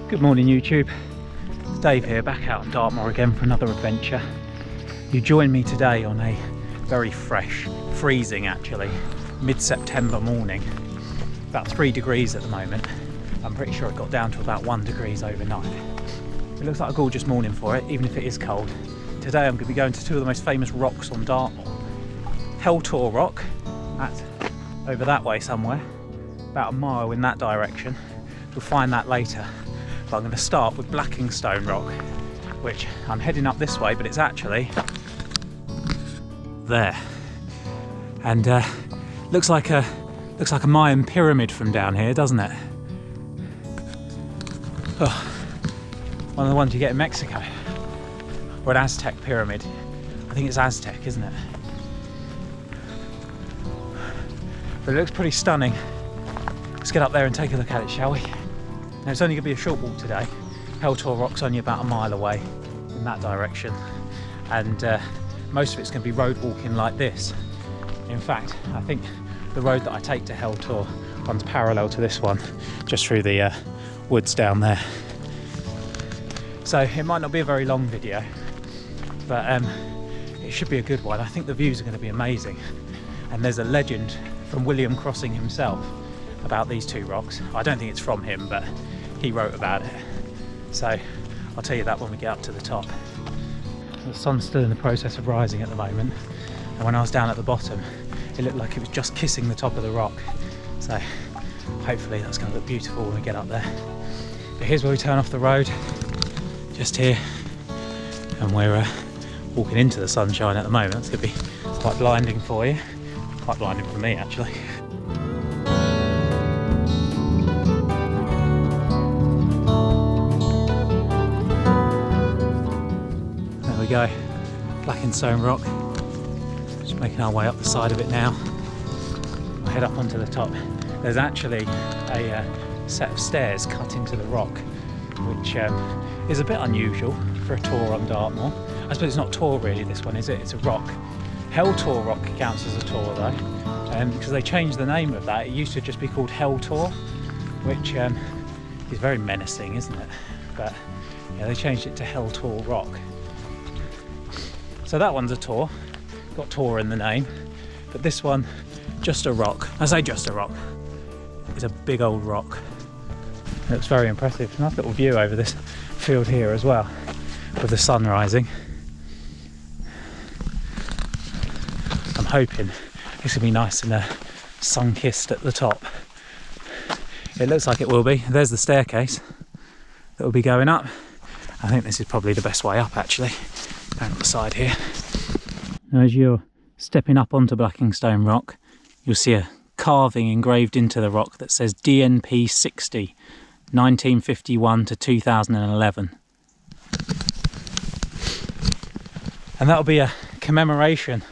Good morning YouTube, it's Dave here, back out on Dartmoor again for another adventure. You join me today on a very fresh, freezing actually, mid-September morning. About 3 degrees at the moment. I'm pretty sure it got down to about 1 degree overnight. It looks like a gorgeous morning for it, even if it is cold. Today I'm going to be going to two of the most famous rocks on Dartmoor. Heltor Rock, that's over that way somewhere, about a mile in that direction. We'll find that later. But I'm going to start with Blackingstone Rock, which I'm heading up this way, but it's actually there. And looks like a Mayan pyramid from down here, doesn't it? Oh, one of the ones you get in Mexico, or an Aztec pyramid. I think it's Aztec, isn't it? But it looks pretty stunning. Let's get up there and take a look at it, shall we? Now it's only going to be a short walk today. Hell Tor Rock's only about a mile away in that direction, and most of it's going to be road walking like this. In fact, I think the road that I take to Hell Tor runs parallel to this one, just through the woods down there. So it might not be a very long video, but it should be a good one. I think the views are going to be amazing, and there's a legend from William Crossing himself about these two rocks. I don't think it's from him, but he wrote about it. So I'll tell you that when we get up to the top. The sun's still in the process of rising at the moment, and when I was down at the bottom, it looked like it was just kissing the top of the rock. So hopefully that's going to look beautiful when we get up there. But here's where we turn off the road, just here, and we're walking into the sunshine at the moment. It's going to be quite blinding for you, quite blinding for me actually. Go, Blackingstone Rock. Just making our way up the side of it now. We'll head up onto the top. There's actually a set of stairs cut into the rock, which is a bit unusual for a tour on Dartmoor. I suppose it's not tour really, this one, is it? It's a rock. Hell Tor Rock counts as a tour though, because they changed the name of that. It used to just be called Hell Tor, which is very menacing, isn't it? But yeah, they changed it to Hell Tor Rock. So that one's a tour, got tour in the name, but this one, just a rock. I say just a rock, it's a big old rock. It looks very impressive. Nice little view over this field here as well, with the sun rising. I'm hoping it's gonna be nice and sun-kissed at the top. It looks like it will be. There's the staircase that will be going up. I think this is probably the best way up actually. Down the side here. Now as you're stepping up onto Blackingstone Rock, you'll see a carving engraved into the rock that says DNP 60, 1951 to 2011. And that'll be a commemoration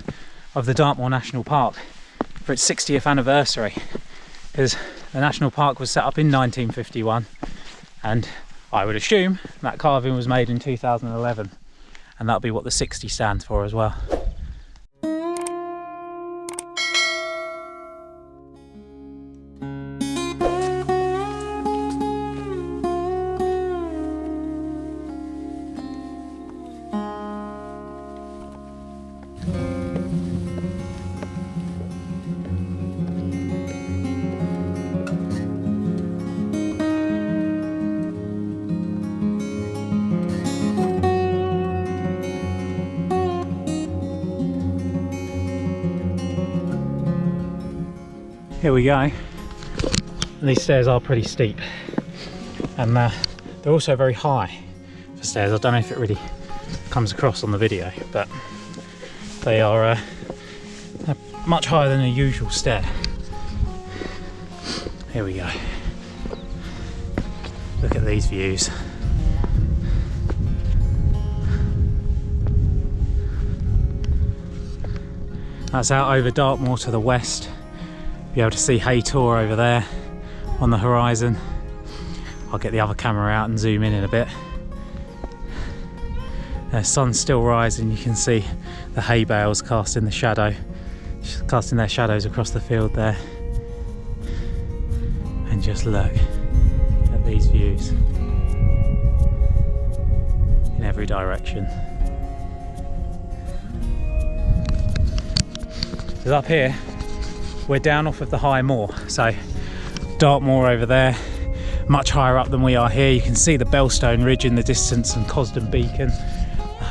of the Dartmoor National Park for its 60th anniversary, because the National Park was set up in 1951, and I would assume that carving was made in 2011. And that'll be what the 60 stands for as well. Here we go. These stairs are pretty steep, and they're also very high for stairs. I don't know if it really comes across on the video, but they are much higher than a usual stair. Here we go. Look at these views. That's out over Dartmoor to the west. Be able to see Hell Tor over there on the horizon. I'll get the other camera out and zoom in a bit. The sun's still rising, you can see the hay bales casting their shadows across the field there. And just look at these views. direction. Because up here, we're down off of the high moor, so Dartmoor over there, much higher up than we are here. You can see the Bellstone Ridge in the distance and Cosden Beacon.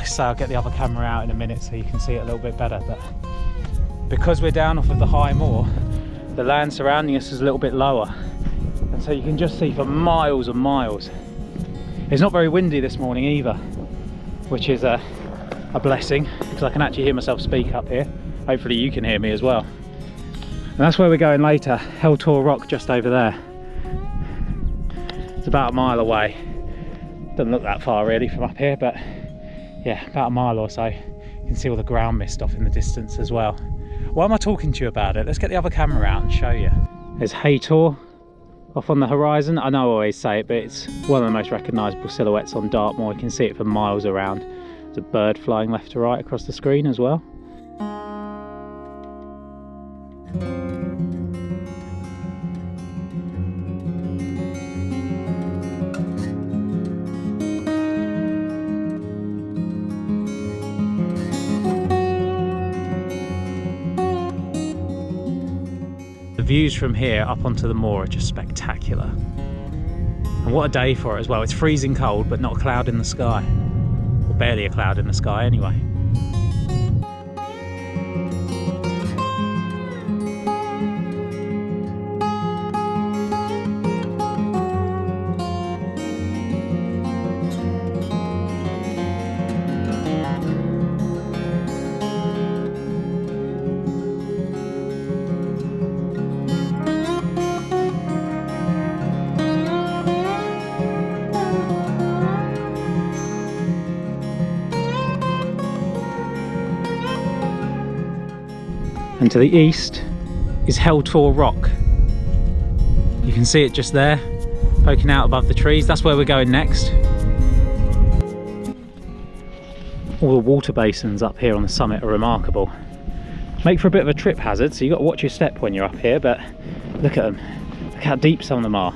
So I'll get the other camera out in a minute so you can see it a little bit better. But because we're down off of the high moor, the land surrounding us is a little bit lower, and so you can just see for miles and miles. It's not very windy this morning either, which is a blessing, because I can actually hear myself speak up here. Hopefully you can hear me as well. And that's where we're going later, Heltor Rock, just over there. It's about a mile away. Doesn't look that far really from up here, but yeah, about a mile or so. You can see all the ground mist off in the distance as well. Why am I talking to you about it? Let's get the other camera out and show you. There's Hell Tor off on the horizon. I know I always say it, but it's one of the most recognisable silhouettes on Dartmoor. You can see it for miles around. There's a bird flying left to right across the screen as well. The views from here up onto the moor are just spectacular. And what a day for it as well. It's freezing cold, but not a cloud in the sky. Or barely a cloud in the sky anyway. And to the east is Heltor Rock. You can see it just there, poking out above the trees. That's where we're going next. All the water basins up here on the summit are remarkable. Make for a bit of a trip hazard, so you've got to watch your step when you're up here, but look at them. Look how deep some of them are.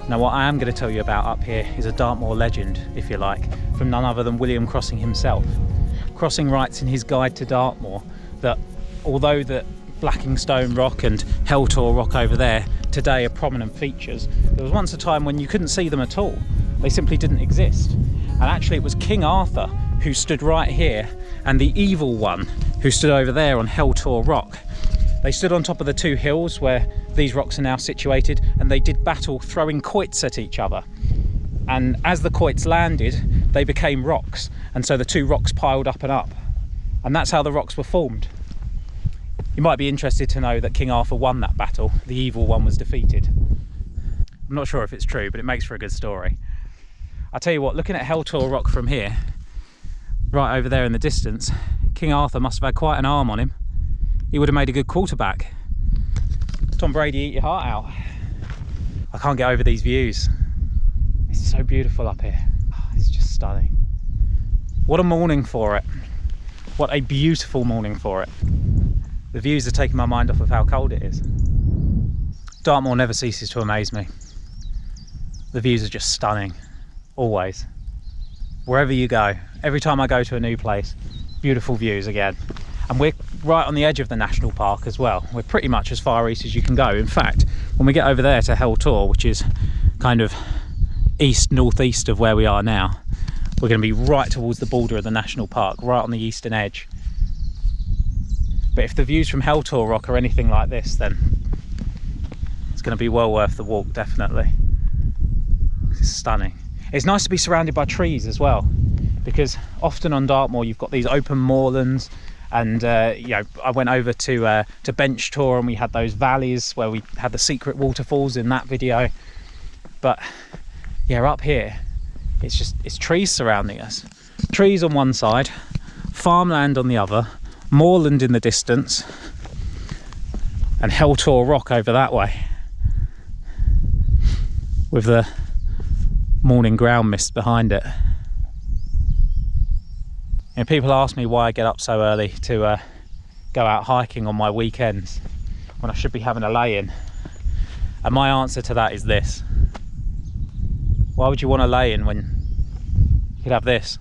Now what I am going to tell you about up here is a Dartmoor legend, if you like, from none other than William Crossing himself. Crossing writes in his guide to Dartmoor that although the Blackingstone Rock and Hell Tor Rock over there today are prominent features, there was once a time when you couldn't see them at all. They simply didn't exist. And actually it was King Arthur who stood right here, and the evil one who stood over there on Hell Tor Rock. They stood on top of the two hills where these rocks are now situated, and they did battle throwing quoits at each other. And as the quoits landed, they became rocks, and so the two rocks piled up and up. And that's how the rocks were formed. You might be interested to know that King Arthur won that battle. The evil one was defeated. I'm not sure if it's true, but it makes for a good story. I'll tell you what, looking at Hell Tor Rock from here, right over there in the distance, King Arthur must have had quite an arm on him. He would have made a good quarterback. Tom Brady, eat your heart out. I can't get over these views. It's so beautiful up here. It's just stunning. What a morning for it. What a beautiful morning for it. The views are taking my mind off of how cold it is. Dartmoor never ceases to amaze me. The views are just stunning, always. Wherever you go, every time I go to a new place, beautiful views again. And we're right on the edge of the national park as well. We're pretty much as far east as you can go. In fact, when we get over there to Hell Tor, which is kind of northeast of where we are now, we're going to be right towards the border of the national park, right on the eastern edge. But if the views from Hell Tor Rock are anything like this, then it's going to be well worth the walk, definitely. It's stunning. It's nice to be surrounded by trees as well, because often on Dartmoor you've got these open moorlands. And you know, I went over to Bench Tor, and we had those valleys where we had the secret waterfalls in that video. But yeah, up here, it's trees surrounding us. Trees on one side, farmland on the other, moorland in the distance, and Hell Tor Rock over that way, with the morning ground mist behind it. And people ask me why I get up so early to go out hiking on my weekends when I should be having a lay-in. And my answer to that is this. Why would you want to lay in when you could have this?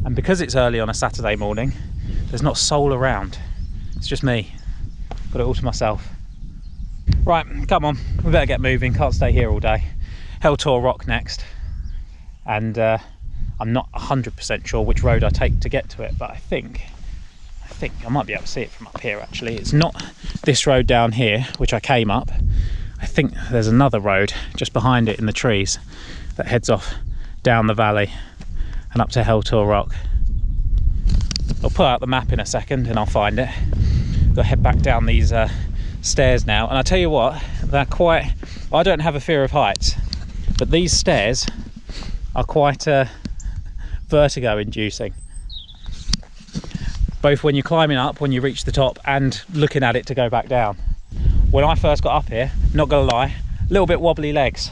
And because it's early on a Saturday morning, there's not a soul around. It's just me. Got it all to myself. Right, come on, we better get moving. Can't stay here all day. Hell Tor Rock next. And I'm not 100% sure which road I take to get to it, but I think I might be able to see it from up here actually. It's not this road down here, which I came up. I think there's another road just behind it in the trees that heads off down the valley and up to Hell Tor Rock. I'll pull out the map in a second and I'll find it. Gotta head back down these stairs now, and I tell you what, they're quite, I don't have a fear of heights, but these stairs are quite vertigo inducing, both when you're climbing up, when you reach the top, and looking at it to go back down. When I first got up here, not gonna lie, a little bit wobbly legs.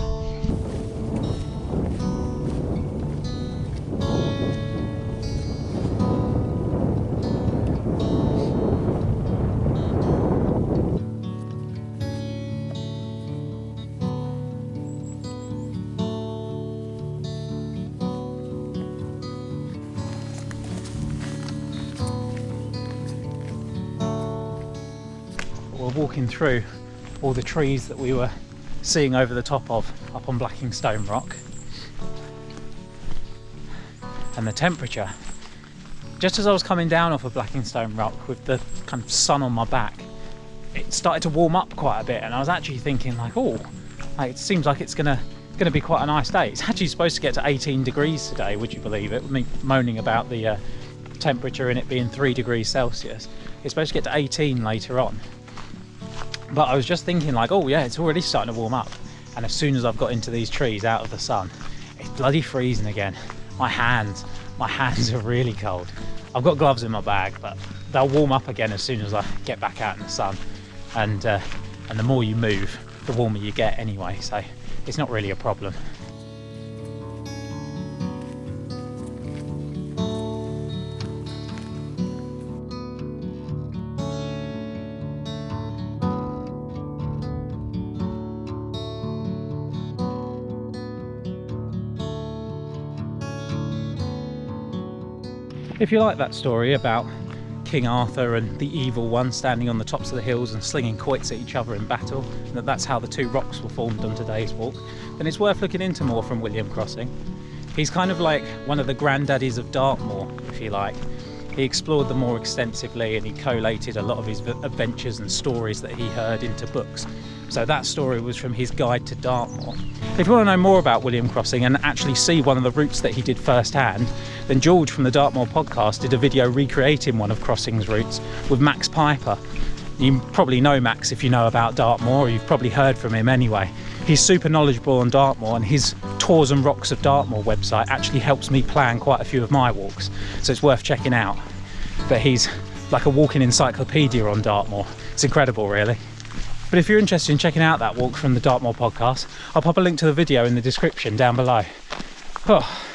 Walking through all the trees that we were seeing over the top of up on Blackingstone Rock, and the temperature, just as I was coming down off of Blackingstone Rock with the kind of sun on my back, it started to warm up quite a bit, and I was actually thinking like, oh, like, it seems like it's gonna be quite a nice day. It's actually supposed to get to 18 degrees today, would you believe it? With me moaning about the temperature and it being 3 degrees Celsius, it's supposed to get to 18 later on. But I was just thinking like, oh yeah, it's already starting to warm up. And as soon as I've got into these trees out of the sun, it's bloody freezing again. My hands are really cold. I've got gloves in my bag, but they'll warm up again as soon as I get back out in the sun. And the more you move, the warmer you get anyway, so it's not really a problem. If you like that story about King Arthur and the evil one standing on the tops of the hills and slinging quoits at each other in battle, and that's how the two rocks were formed on today's walk, then it's worth looking into more from William Crossing. He's kind of like one of the granddaddies of Dartmoor, if you like. He explored them more extensively and he collated a lot of his adventures and stories that he heard into books. So that story was from his guide to Dartmoor. If you want to know more about William Crossing and actually see one of the routes that he did firsthand, then George from the Dartmoor podcast did a video recreating one of Crossing's routes with Max Piper. You probably know Max if you know about Dartmoor, or you've probably heard from him anyway. He's super knowledgeable on Dartmoor, and his Tours and Rocks of Dartmoor website actually helps me plan quite a few of my walks, so it's worth checking out. But he's like a walking encyclopedia on Dartmoor. It's incredible, really. But if you're interested in checking out that walk from the Dartmoor podcast, I'll pop a link to the video in the description down below. Oh.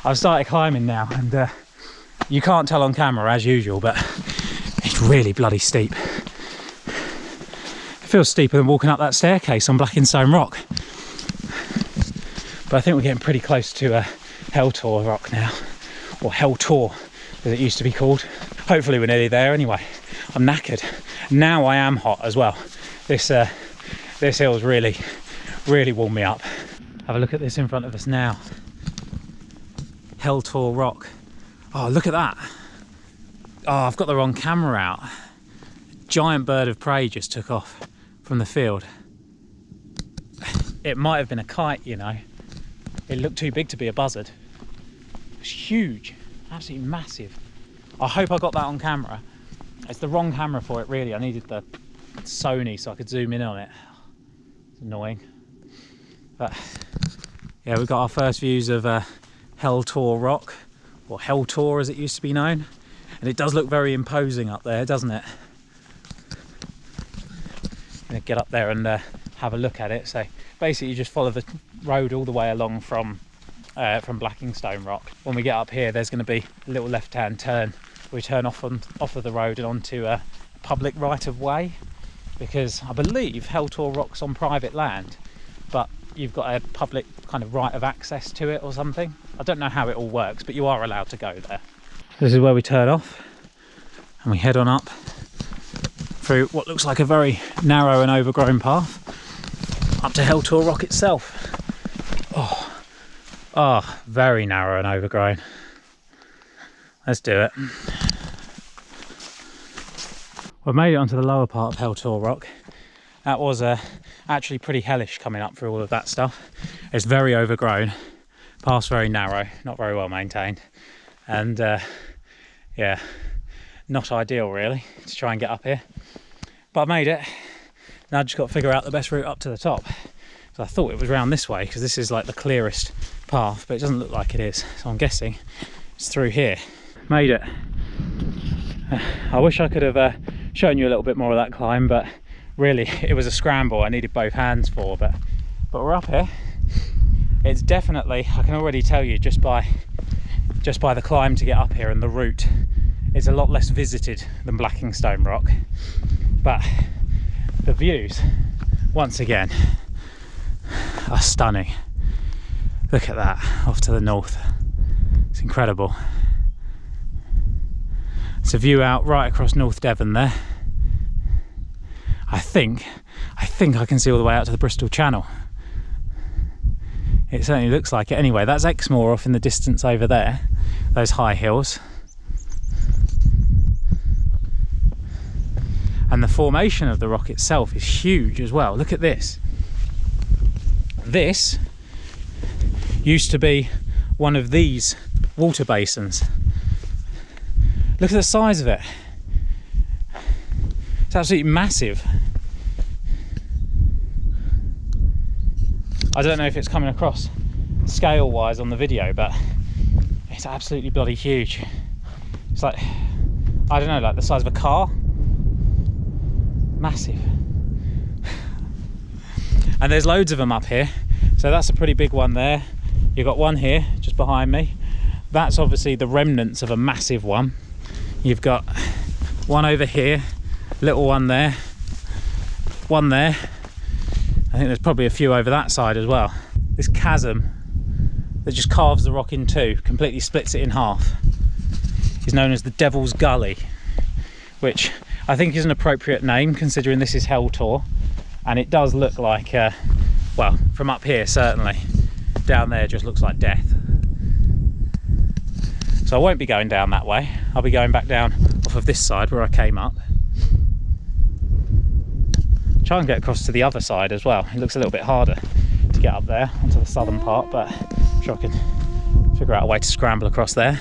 I've started climbing now, and you can't tell on camera as usual, but it's really bloody steep. It feels steeper than walking up that staircase on Blackingstone Rock. But I think we're getting pretty close to Hell Tor Rock now, or Hell Tor as it used to be called. Hopefully we're nearly there anyway. I'm knackered. Now I am hot as well. This hill's really warmed me up. Have a look at this in front of us now. Hell Tor Rock. Oh, look at that. Oh, I've got the wrong camera out. A giant bird of prey just took off from the field. It might have been a kite, you know. It looked too big to be a buzzard. It was huge, absolutely massive. I hope I got that on camera. It's the wrong camera for it, really. I needed the Sony so I could zoom in on it. It's annoying. But yeah, we've got our first views of Hell Tor Rock, or Hell Tor as it used to be known. And it does look very imposing up there, doesn't it? I'm gonna get up there and have a look at it. So basically you just follow the road all the way along from Blackingstone Rock. When we get up here, there's going to be a little left-hand turn we turn off of the road and onto a public right of way, because I believe Heltor Rock's on private land, but you've got a public kind of right of access to it or something. I don't know how it all works, but you are allowed to go there. This is where we turn off and we head on up through what looks like a very narrow and overgrown path up to Heltor Rock itself. Oh, very narrow and overgrown. Let's do it. We've made it onto the lower part of Heltor Rock. That was actually pretty hellish coming up through all of that stuff. It's very overgrown, path's very narrow, not very well maintained, and yeah, not ideal really to try and get up here. But I made it. Now I've just got to figure out the best route up to the top. So I thought it was round this way because this is like the clearest path, but it doesn't look like it is. So I'm guessing it's through here. Made it. I wish I could have shown you a little bit more of that climb, but really it was a scramble I needed both hands for, but we're up here. It's definitely, I can already tell you just by the climb to get up here and the route, it's a lot less visited than Blackingstone Rock, but the views once again are stunning. Look at that off to the north, it's incredible. It's a view out right across North Devon there. I think I can see all the way out to the Bristol Channel. It certainly looks like it. Anyway, that's Exmoor off in the distance over there, those high hills. And the formation of the rock itself is huge as well. Look at this. This used to be one of these water basins. Look at the size of it. It's absolutely massive. I don't know if it's coming across scale wise on the video, but it's absolutely bloody huge. It's like, I don't know, like the size of a car. Massive. And there's loads of them up here. So that's a pretty big one there. You've got one here just behind me. That's obviously the remnants of a massive one. You've got one over here, little one there, one there. I think there's probably a few over that side as well. This chasm that just carves the rock in two, completely splits it in half, is known as the Devil's Gully, which I think is an appropriate name considering this is Hell Tor, and it does look like, well, from up here certainly, down there just looks like death. So I won't be going down that way, I'll be going back down off of this side where I came up. Try and get across to the other side as well. It looks a little bit harder to get up there onto the southern part, but I'm sure I can figure out a way to scramble across there.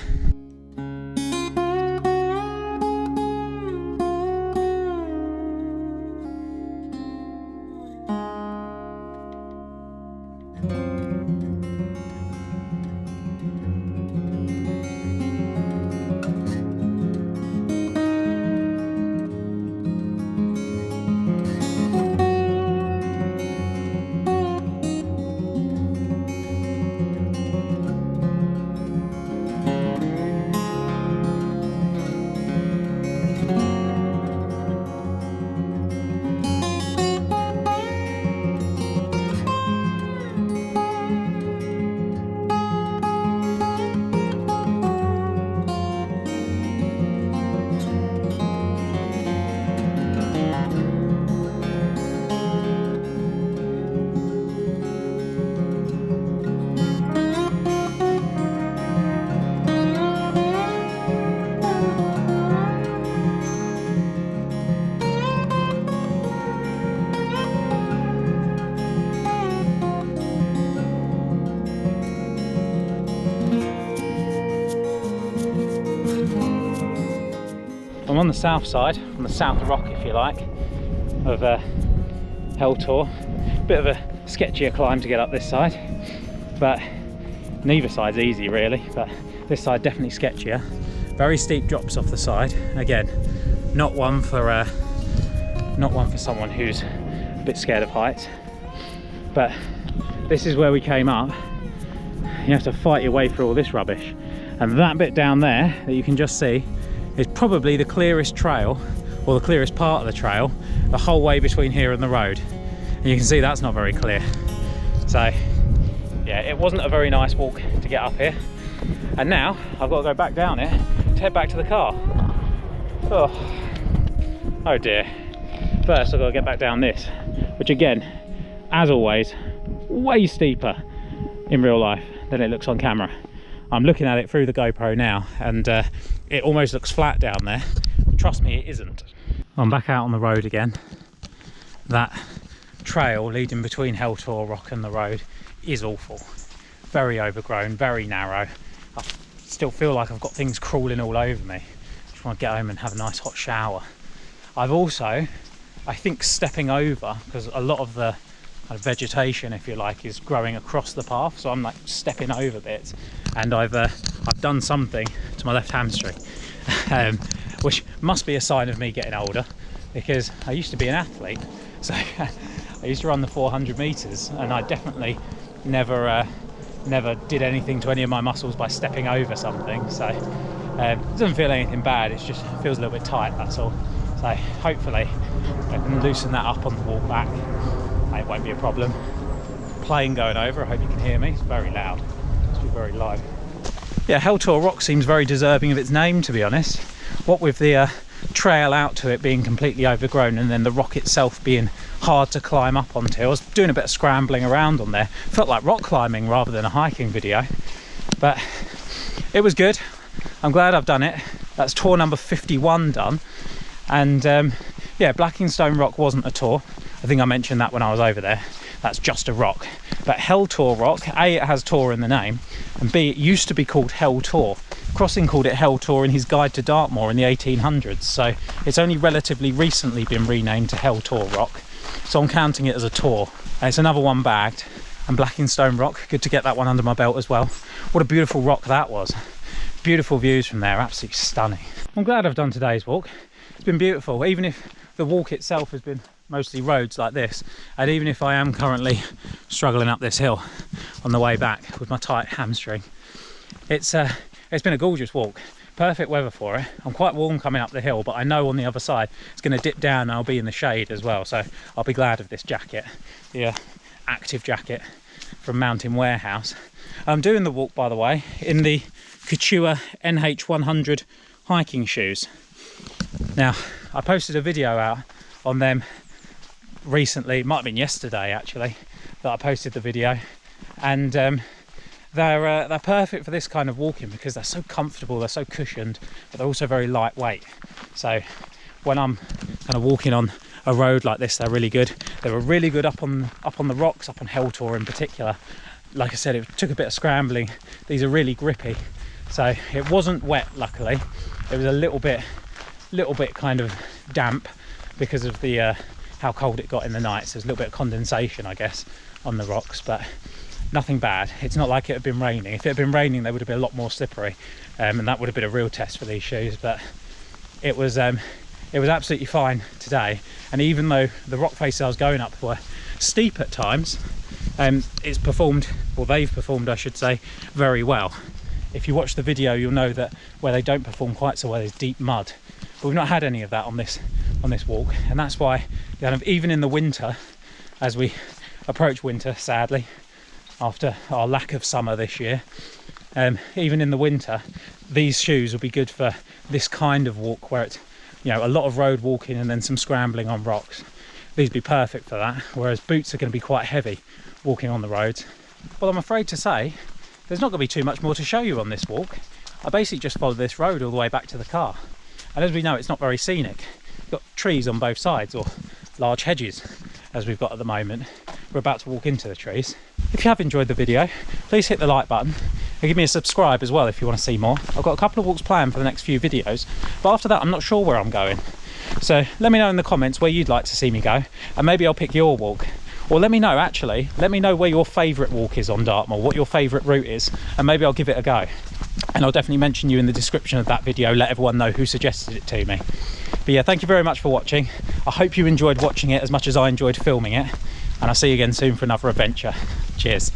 I'm on the south side, on the south rock if you like, of Hell Tor. Bit of a sketchier climb to get up this side, but neither side's easy really, but this side definitely sketchier. Very steep drops off the side. Again, not one for someone who's a bit scared of heights, but this is where we came up. You have to fight your way through all this rubbish, and that bit down there that you can just see It's probably the clearest trail, or the clearest part of the trail, the whole way between here and the road. And you can see that's not very clear. So yeah, it wasn't a very nice walk to get up here. And now I've got to go back down it to head back to the car. Oh dear. First I've got to get back down this, which again, as always, way steeper in real life than it looks on camera. I'm looking at it through the GoPro now, and it almost looks flat down there. Trust me, it isn't. I'm back out on the road again. That trail leading between Heltor Rock and the road is awful. Very overgrown, very narrow. I still feel like I've got things crawling all over me. Just want to get home and have a nice hot shower. I've also, I think, stepping over, because a lot of the kind of vegetation, if you like, is growing across the path, so I'm like stepping over bits, and I've done something to my left hamstring, which must be a sign of me getting older, because I used to be an athlete, so I used to run the 400 meters, and I definitely never did anything to any of my muscles by stepping over something. So it doesn't feel anything bad, it just feels a little bit tight, that's all. So hopefully I can loosen that up on the walk back. It won't be a problem. Plane going over, I hope you can hear me. It's very loud, must be very low. Yeah, Hell Tor Rock seems very deserving of its name, to be honest. What with the trail out to it being completely overgrown, and then the rock itself being hard to climb up onto. I was doing a bit of scrambling around on there. Felt like rock climbing rather than a hiking video, but it was good. I'm glad I've done it. That's tour number 51 done. And yeah, Blackingstone Rock wasn't a tour. I think I mentioned that when I was over there. That's just a rock. But Hell Tor Rock, A, it has Tor in the name, and B, it used to be called Hell Tor. Crossing called it Hell Tor in his guide to Dartmoor in the 1800s, so it's only relatively recently been renamed to Hell Tor Rock. So I'm counting it as a tour. And it's another one bagged. And Blackingstone Rock, good to get that one under my belt as well. What a beautiful rock that was. Beautiful views from there, absolutely stunning. I'm glad I've done today's walk. It's been beautiful, even if the walk itself has been mostly roads like this, and even if I am currently struggling up this hill on the way back with my tight hamstring. It's been a gorgeous walk, perfect weather for it. I'm quite warm coming up the hill, but I know on the other side it's going to dip down and I'll be in the shade as well, so I'll be glad of this jacket, the active jacket from Mountain Warehouse. I'm doing the walk, by the way, in the Quechua NH100 hiking shoes. Now, I posted a video out on them recently, it might have been yesterday actually, that I posted the video, and they're perfect for this kind of walking because they're so comfortable, they're so cushioned, but they're also very lightweight. So when I'm kind of walking on a road like this, they're really good. They were really good up on the rocks, up on Hell Tor in particular. Like I said, it took a bit of scrambling. These are really grippy. So it wasn't wet, luckily. It was a little bit kind of damp because of the how cold it got in the night. So there's a little bit of condensation, I guess, on the rocks, but nothing bad. It's not like it had been raining. If it had been raining, they would have been a lot more slippery, and that would have been a real test for these shoes. But it was absolutely fine today. And even though the rock faces I was going up were steep at times, it's performed, or they've performed, I should say, very well. If you watch the video, you'll know that where they don't perform quite so well is deep mud. But we've not had any of that on this walk, and that's why kind of even in the winter, as we approach winter, sadly, after our lack of summer this year, even in the winter, these shoes will be good for this kind of walk where it's, you know, a lot of road walking and then some scrambling on rocks. These would be perfect for that, whereas boots are going to be quite heavy walking on the roads. Well, I'm afraid to say there's not going to be too much more to show you on this walk. I basically just followed this road all the way back to the car, and as we know, it's not very scenic. You've got trees on both sides, or large hedges as we've got at the moment. We're about to walk into the trees. If you have enjoyed the video, please hit the like button and give me a subscribe as well if you want to see more. I've got a couple of walks planned for the next few videos, but after that I'm not sure where I'm going. So let me know in the comments where you'd like to see me go, and maybe I'll pick your walk. Or let me know where your favourite walk is on Dartmoor, what your favourite route is, and maybe I'll give it a go. And I'll definitely mention you in the description of that video, let everyone know who suggested it to me. But yeah, thank you very much for watching. I hope you enjoyed watching it as much as I enjoyed filming it, and I'll see you again soon for another adventure. Cheers.